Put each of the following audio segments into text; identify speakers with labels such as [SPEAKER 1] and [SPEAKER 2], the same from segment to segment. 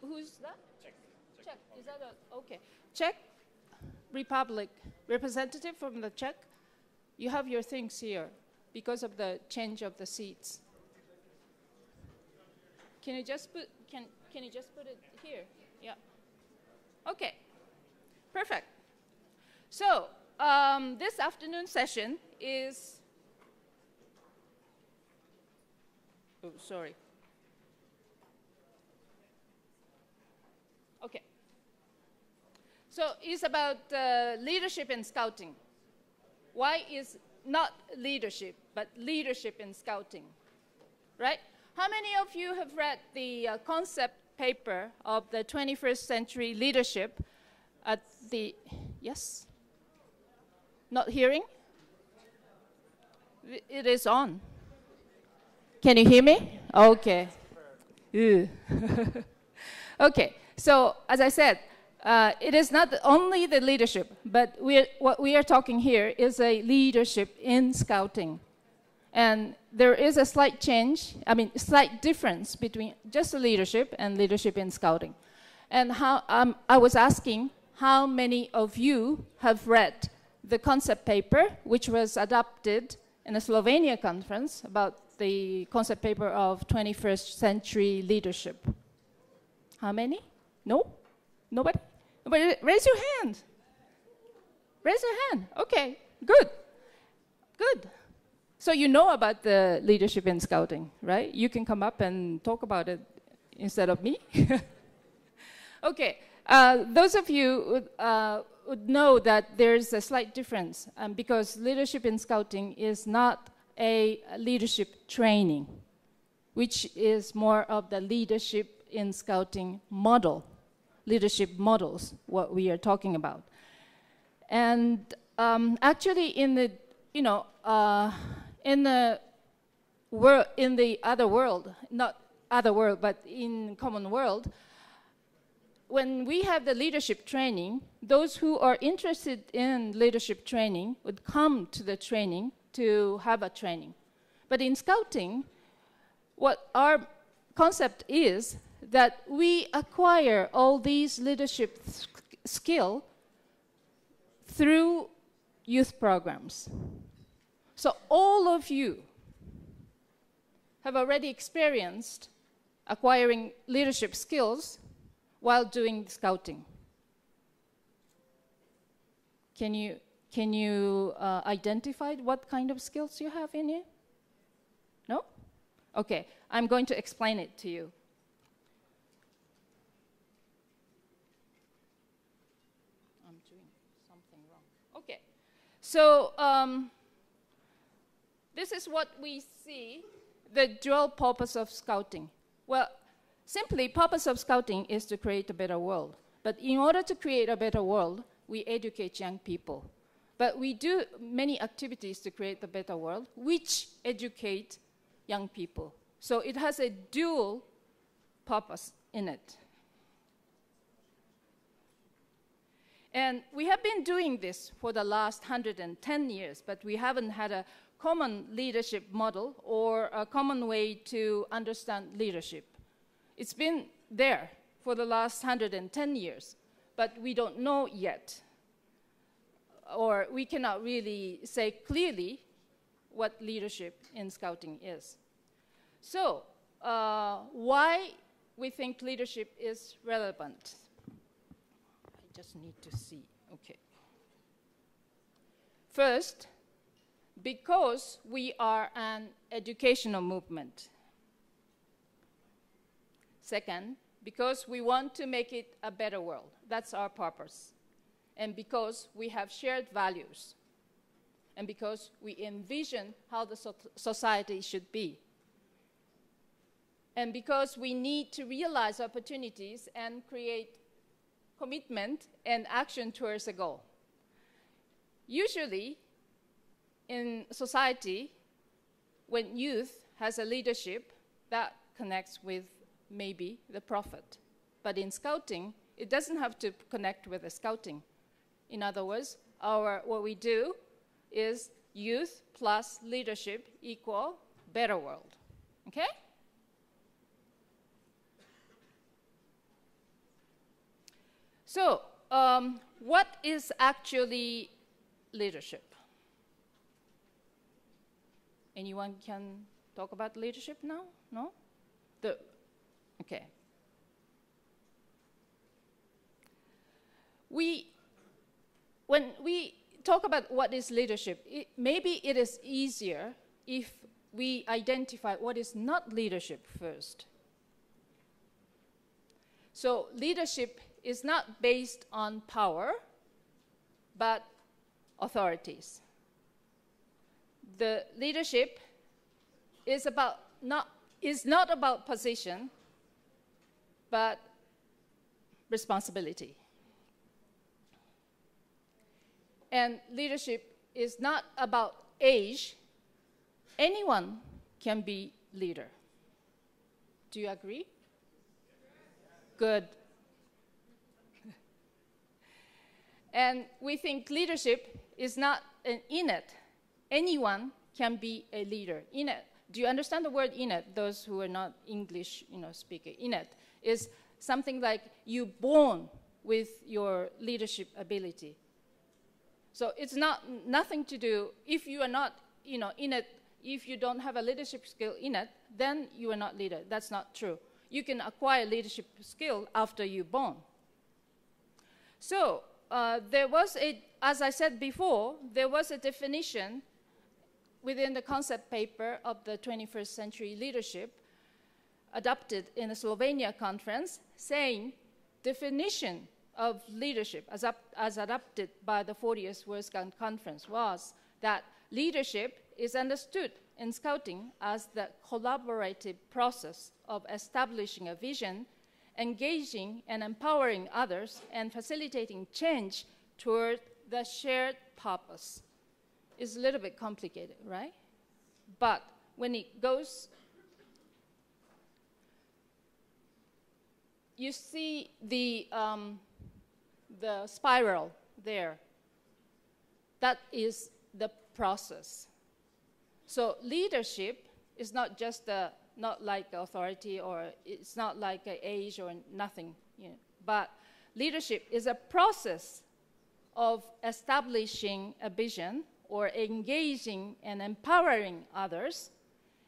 [SPEAKER 1] who's that? Czech. Is that okay? Czech Republic representative from the Czech. You have your things here because of the change of the seats. Can you just put it here? Yeah. Okay. Perfect. So this afternoon session is. Oh, sorry. Okay. So it's about leadership in scouting. Why is not leadership, but leadership in scouting, right? How many of you have read the concept paper of the 21st century leadership at the, yes? Not hearing? It is on. Can you hear me? Okay. Okay, so as I said, it is not only the leadership, but what we are talking here is a leadership in scouting. And there is a slight change, slight difference between just the leadership and leadership in scouting. And how I was asking how many of you have read the concept paper, which was adopted in a Slovenia conference about the concept paper of 21st century leadership. How many? No? Nobody? Nobody? Raise your hand. Raise your hand. Okay, good. Good. So you know about the leadership in scouting, right? You can come up and talk about it instead of me. Okay. Those of you would know that there's a slight difference because leadership in scouting is not a leadership training, which is more of the leadership in scouting model, leadership models, what we are talking about. And actually in the, in the other world, not other world, but in common world, when we have the leadership training, those who are interested in leadership training would come to the training to have a training. But in scouting, what our concept is that we acquire all these leadership skill through youth programs. So all of you have already experienced acquiring leadership skills while doing scouting. Can you identify what kind of skills you have in you? No? Okay, I'm going to explain it to you. I'm doing something wrong. Okay, so this is what we see, the dual purpose of scouting. Well, simply, purpose of scouting is to create a better world. But in order to create a better world, we educate young people. But we do many activities to create a better world, which educate young people. So it has a dual purpose in it. And we have been doing this for the last 110 years, but we haven't had a common leadership model or a common way to understand leadership. It's been there for the last 110 years, but we don't know yet, or we cannot really say clearly what leadership in scouting is. So, why we think leadership is relevant? I just need to see, okay. First, because we are an educational movement. Second, because we want to make it a better world. That's our purpose. And because we have shared values. And because we envision how the society should be. And because we need to realize opportunities and create commitment and action towards a goal. Usually, in society, when youth has a leadership, that connects with maybe the profit. But in scouting, it doesn't have to connect with the scouting. In other words, what we do is youth plus leadership equal better world. Okay? So, what is actually leadership? Anyone can talk about leadership now? No? Okay. When we talk about what is leadership, maybe it is easier if we identify what is not leadership first. So leadership is not based on power, but authorities. The leadership is not about position, but responsibility. And leadership is not about age. Anyone can be leader. Do you agree? Good. And we think leadership is not an innate. Anyone can be a leader. Innate. Do you understand the word innate? Those who are not English, speaker. Innate is something like you're born with your leadership ability. So it's nothing to do, if you are not, innate, if you don't have a leadership skill innate, then you are not leader. That's not true. You can acquire leadership skill after you're born. So there was as I said before, there was a definition within the concept paper of the 21st century leadership adopted in the Slovenia conference, saying definition of leadership as adopted by the 40th World Scout Conference was that leadership is understood in Scouting as the collaborative process of establishing a vision, engaging and empowering others, and facilitating change toward the shared purpose. It's a little bit complicated, right? But when it goes, you see the spiral there. That is the process. So leadership is not just not like authority, or it's not like an age or nothing, but leadership is a process of establishing a vision or engaging and empowering others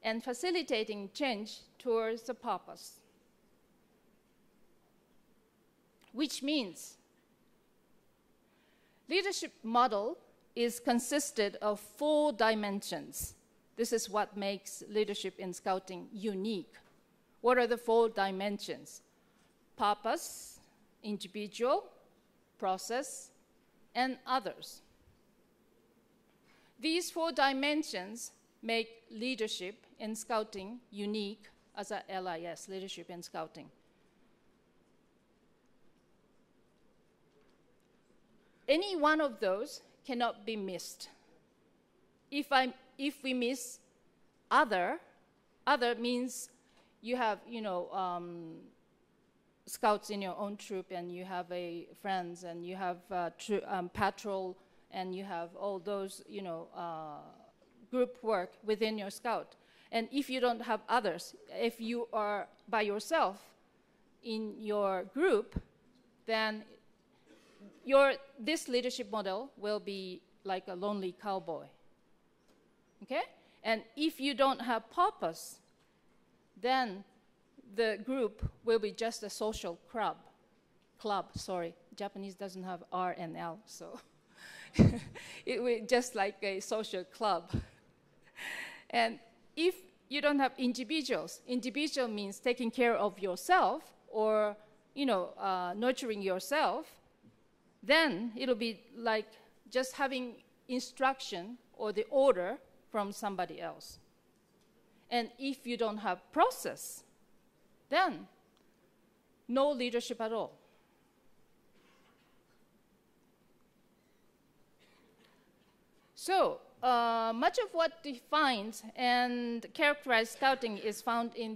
[SPEAKER 1] and facilitating change towards a purpose. Which means leadership model is consisted of 4 dimensions. This is what makes leadership in Scouting unique. What are the 4 dimensions? Purpose, individual, process, and others. These 4 dimensions make leadership in Scouting unique as a LIS, leadership in Scouting. Any one of those cannot be missed. If we miss other means you have, scouts in your own troop, and you have friends, and you have patrol, and you have all those, group work within your scout. And if you don't have others, if you are by yourself in your group, then this leadership model will be like a lonely cowboy. Okay? And if you don't have purpose, then the group will be just a social club. Japanese doesn't have R and L, so it will just like a social club. And if you don't have individuals, individual means taking care of yourself, or nurturing yourself, then it'll be like just having instruction or the order from somebody else. And if you don't have process, then no leadership at all. So much of what defines and characterizes Scouting is found in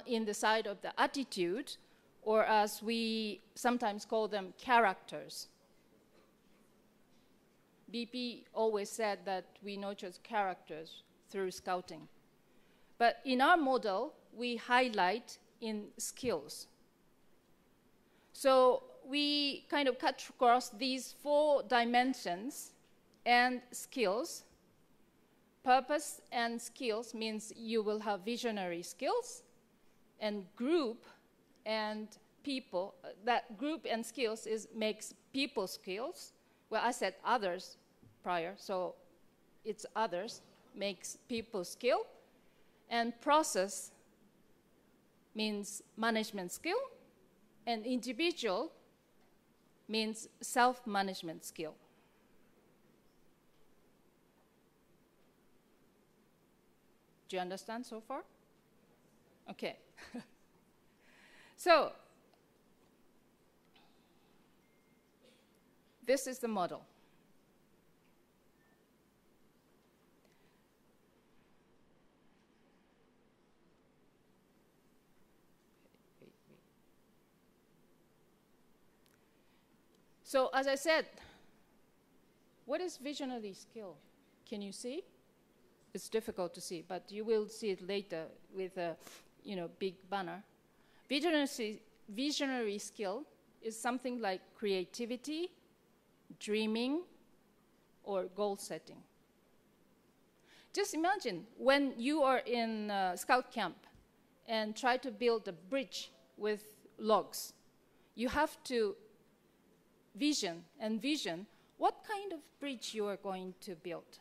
[SPEAKER 1] in the side of the attitude, or as we sometimes call them, characters. BP always said that we nurture characters through Scouting. But in our model, we highlight in skills. So we kind of cut across these 4 dimensions and skills. Purpose and skills means you will have visionary skills, and group and people, that group and skills makes people skills. Well, I said others prior, so it's others makes people skill. And process means management skill, and individual means self-management skill. Do you understand so far? Okay. So, this is the model. So, as I said, what is visionary skill? Can you see? It's difficult to see, but you will see it later with a big banner. Visionary skill is something like creativity, dreaming, or goal setting. Just imagine when you are in scout camp and try to build a bridge with logs. You have to envision what kind of bridge you are going to build.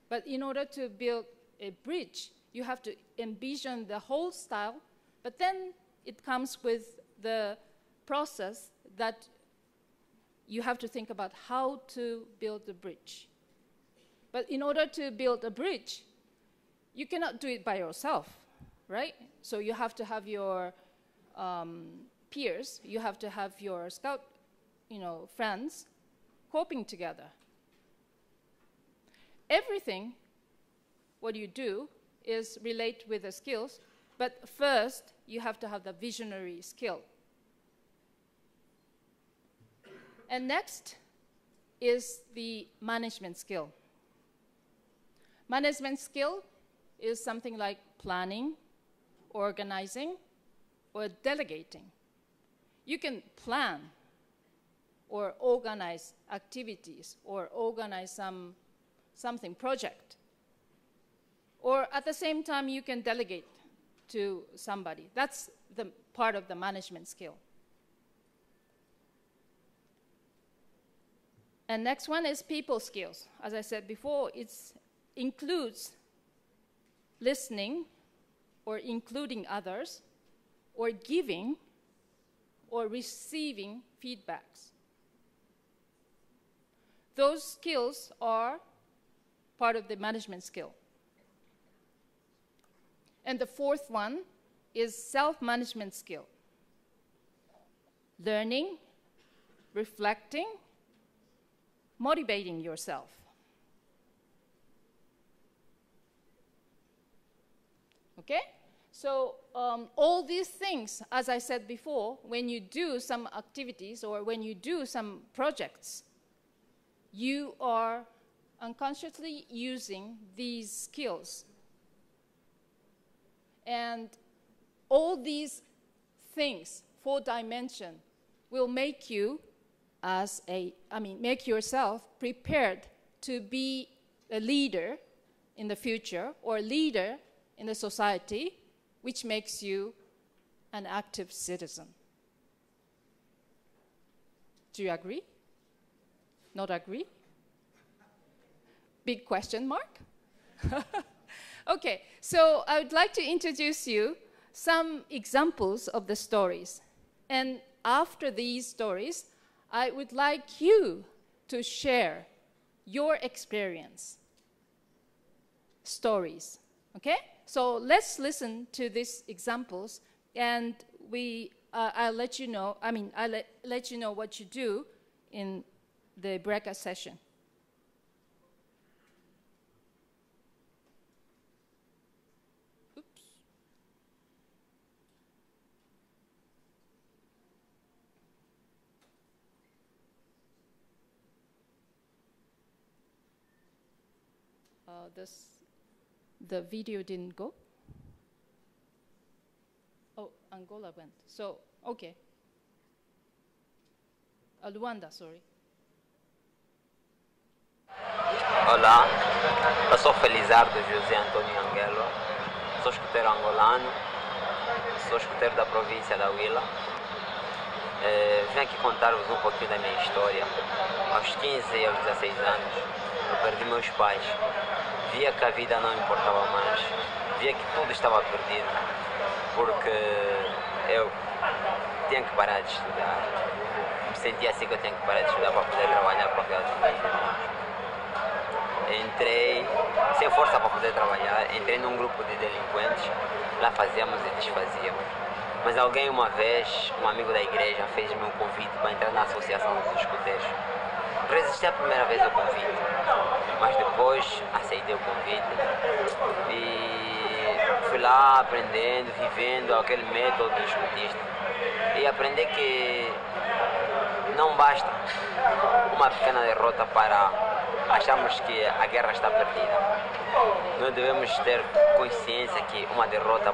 [SPEAKER 1] But in order to build a bridge, you have to envision the whole style, but then it comes with the process that you have to think about how to build the bridge. But in order to build a bridge, you cannot do it by yourself, right? So you have to have your peers, you have to have your scout, friends coping together. Everything, what you do, is relate with the skills, but first, you have to have the visionary skill. And next is the management skill. Management skill is something like planning, organizing, or delegating. You can plan or organize activities or organize something project. Or at the same time, you can delegate to somebody. That's the part of the management skill. And next one is people skills. As I said before, it includes listening or including others, or giving or receiving feedbacks. Those skills are part of the management skill. And the fourth one is self-management skill. Learning, reflecting, motivating yourself. Okay? So all these things, as I said before, when you do some activities or when you do some projects, you are unconsciously using these skills. And all these things, 4 dimensions, will make you make yourself prepared to be a leader in the future or a leader in the society, which makes you an active citizen. Do you agree? Not agree? Big question mark? Okay, so I would like to introduce you some examples of the stories. And after these stories, I would like you to share your experience, stories, okay? So let's listen to these examples, and I'll let you know, I'll let you know what you do in the breakout session. The video didn't go? Oh, Angola went. So, okay. Luanda, sorry.
[SPEAKER 2] Olá, eu sou Felizardo José Antônio Angelo, sou escoteiro angolano, sou escoteiro da província da Huila. Venho aqui contar-vos um pouquinho da minha história. Aos 15 e aos 16 anos, eu perdi meus pais. Via que a vida não importava mais, via que tudo estava perdido, porque eu tinha que parar de estudar. Me sentia assim que eu tinha que parar de estudar para poder trabalhar para cuidar dos meus irmãos. Entrei sem força para poder trabalhar, entrei num grupo de delinquentes, lá fazíamos e desfazíamos. Mas alguém uma vez, um amigo da igreja, fez-me um convite para entrar na associação dos escuteiros. Resisti a primeira vez ao convite, mas depois aceitei o convite e fui lá aprendendo, vivendo aquele método do escutista. E aprendi que não basta uma pequena derrota para acharmos que a guerra está perdida. Nós devemos ter consciência que uma derrota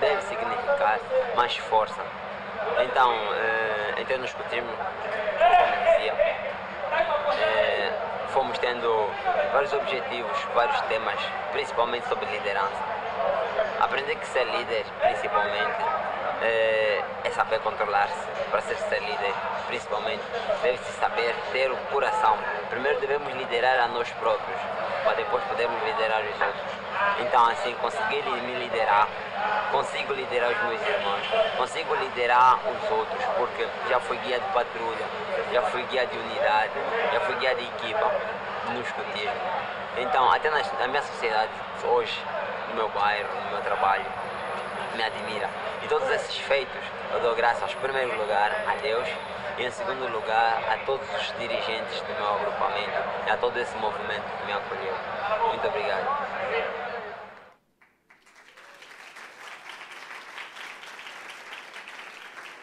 [SPEAKER 2] deve significar mais força. Então, entrei no escutismo, como dizia, fomos tendo vários objetivos, vários temas, principalmente sobre liderança. Aprender que ser líder, principalmente, é saber controlar-se. Para ser líder, principalmente, deve-se saber ter o coração. Primeiro devemos liderar a nós próprios, para depois podermos liderar os outros. Então, assim, conseguir me liderar, consigo liderar os meus irmãos, consigo liderar os outros, porque já fui guia de patrulha, já fui guia de unidade, já fui guia de equipa no escutismo. Então, até na minha sociedade, hoje, no meu bairro, no meu trabalho, me admira. E todos esses feitos eu dou graças, em primeiro lugar, a Deus e, em segundo lugar, a todos os dirigentes do meu agrupamento e a todo esse movimento que me acolheu. Muito obrigado.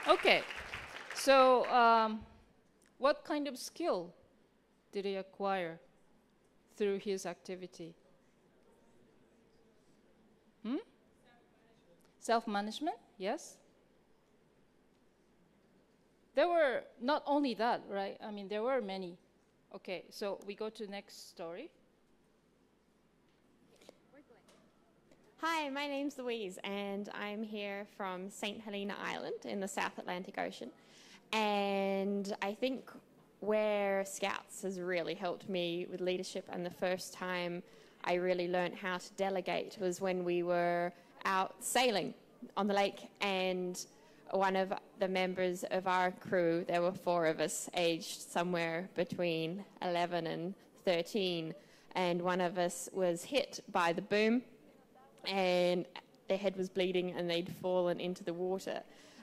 [SPEAKER 1] Okay, so what kind of skill did he acquire through his activity? Self-management, yes. There were not only that, right? I mean, there were many. Okay, so we go to the next story.
[SPEAKER 3] Hi, my name's Louise, and I'm here from St. Helena Island in the South Atlantic Ocean. And I think where Scouts has really helped me with leadership, and the first time I really learned how to delegate was when we were out sailing on the lake, and one of the members of our crew, there were 4 of us, aged somewhere between 11 and 13, and one of us was hit by the boom, and their head was bleeding and they'd fallen into the water,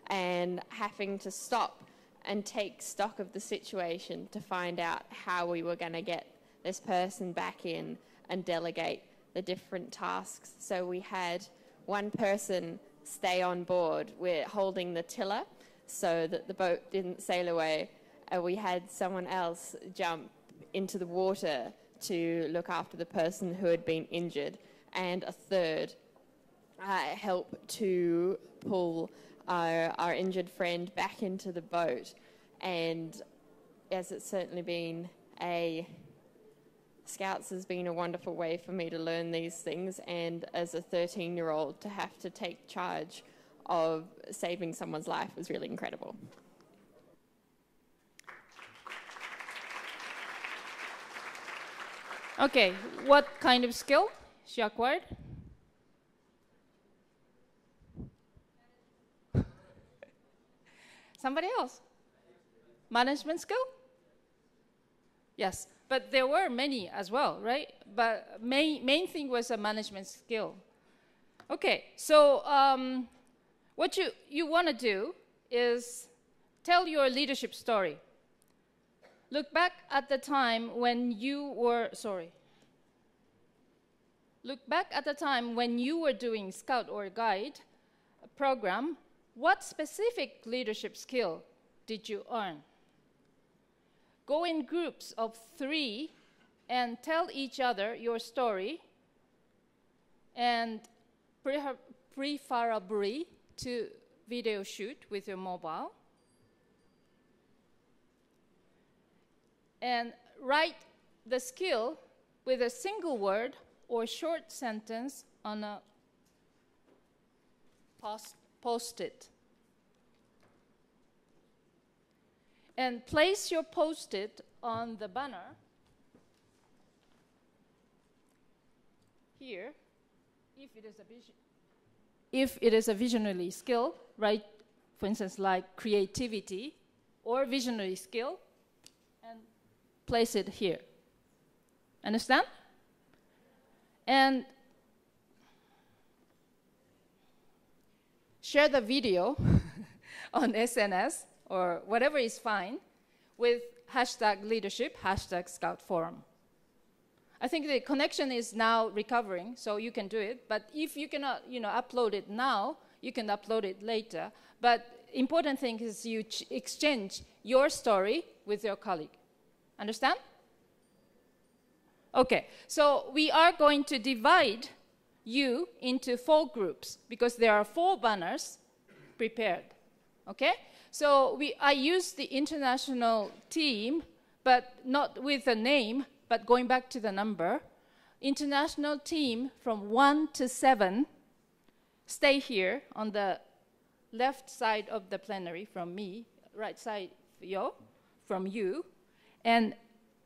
[SPEAKER 3] and having to stop and take stock of the situation to find out how we were going to get this person back in and delegate the different tasks. So we had one person stay on board. We're holding the tiller so that the boat didn't sail away. We had someone else jump into the water to look after the person who had been injured, and a third help to pull our injured friend back into the boat. And as it's certainly been Scouts has been a wonderful way for me to learn these things, and as a 13-year-old to have to take charge of saving someone's life was really incredible.
[SPEAKER 1] Okay, what kind of skill she acquired? Somebody else? Management skill? Yes, but there were many as well, right? But main thing was a management skill. Okay, so what you want to do is tell your leadership story. Look back at the time when you were, Look back at the time when you were doing Scout or Guide program. What specific leadership skill did you earn? Go in groups of 3 and tell each other your story, and preferably to video shoot with your mobile. and write the skill with a single word or short sentence on a post-it. And place your post-it on the banner here. If it is a visionary skill, write, for instance, like creativity or visionary skill, and place it here. Understand? And share the video on SNS or whatever is fine with #leadership, #ScoutForum. I think the connection is now recovering, so you can do it. But if you cannot, upload it now, you can upload it later. But important thing is you exchange your story with your colleague. Understand? Okay, so we are going to divide you into 4 groups because there are 4 banners prepared. Okay? So I use the international team, but not with a name, but going back to the number. International team from 1 to 7, stay here on the left side of the plenary from me, right side from you. And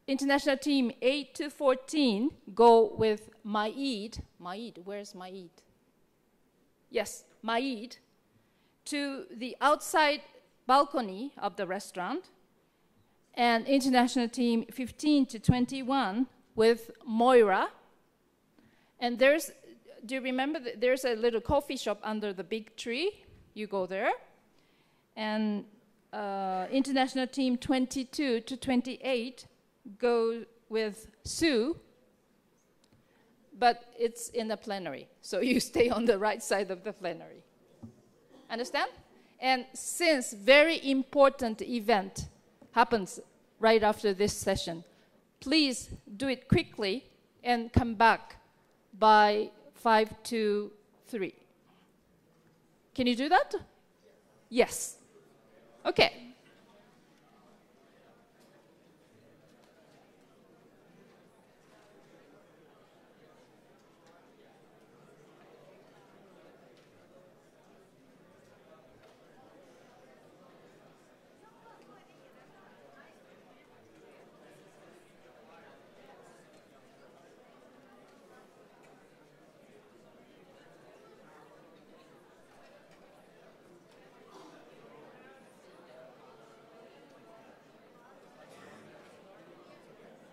[SPEAKER 1] international team 8 to 14 go with Maid. Maid, where's Maid? Yes, Maid, to the outside balcony of the restaurant. And international team 15 to 21 with Moira. And do you remember, there's a little coffee shop under the big tree? You go there. And international team 22 to 28 go with Sue, but it's in the plenary. So you stay on the right side of the plenary. Understand? And since very important event happens right after this session, please do it quickly and come back by 5 to 3. Can you do that? Yes. Okay.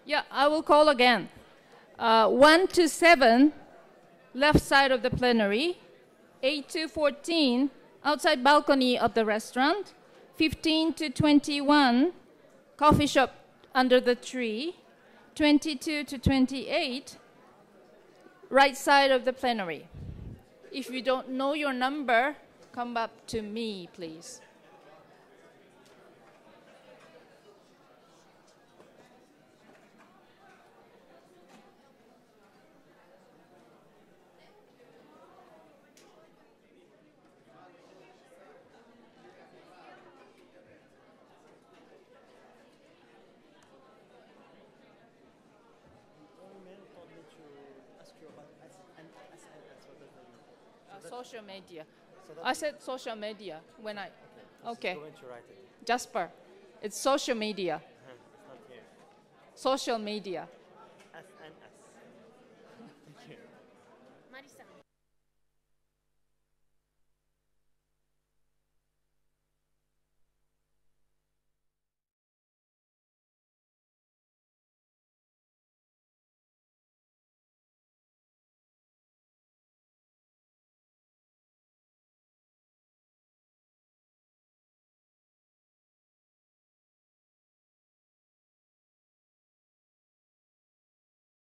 [SPEAKER 1] Yeah, I will call again. 1 to 7, left side of the plenary. 8 to 14, outside balcony of the restaurant. 15 to 21, coffee shop under the tree. 22 to 28, right side of the plenary. If you don't know your number, come up to me, please. Social media. I said social media when I... Okay.
[SPEAKER 4] Going to write it.
[SPEAKER 1] Jasper, it's social media.
[SPEAKER 4] It's not here.
[SPEAKER 1] Social media.
[SPEAKER 4] SNS. Thank you.
[SPEAKER 3] Marisa.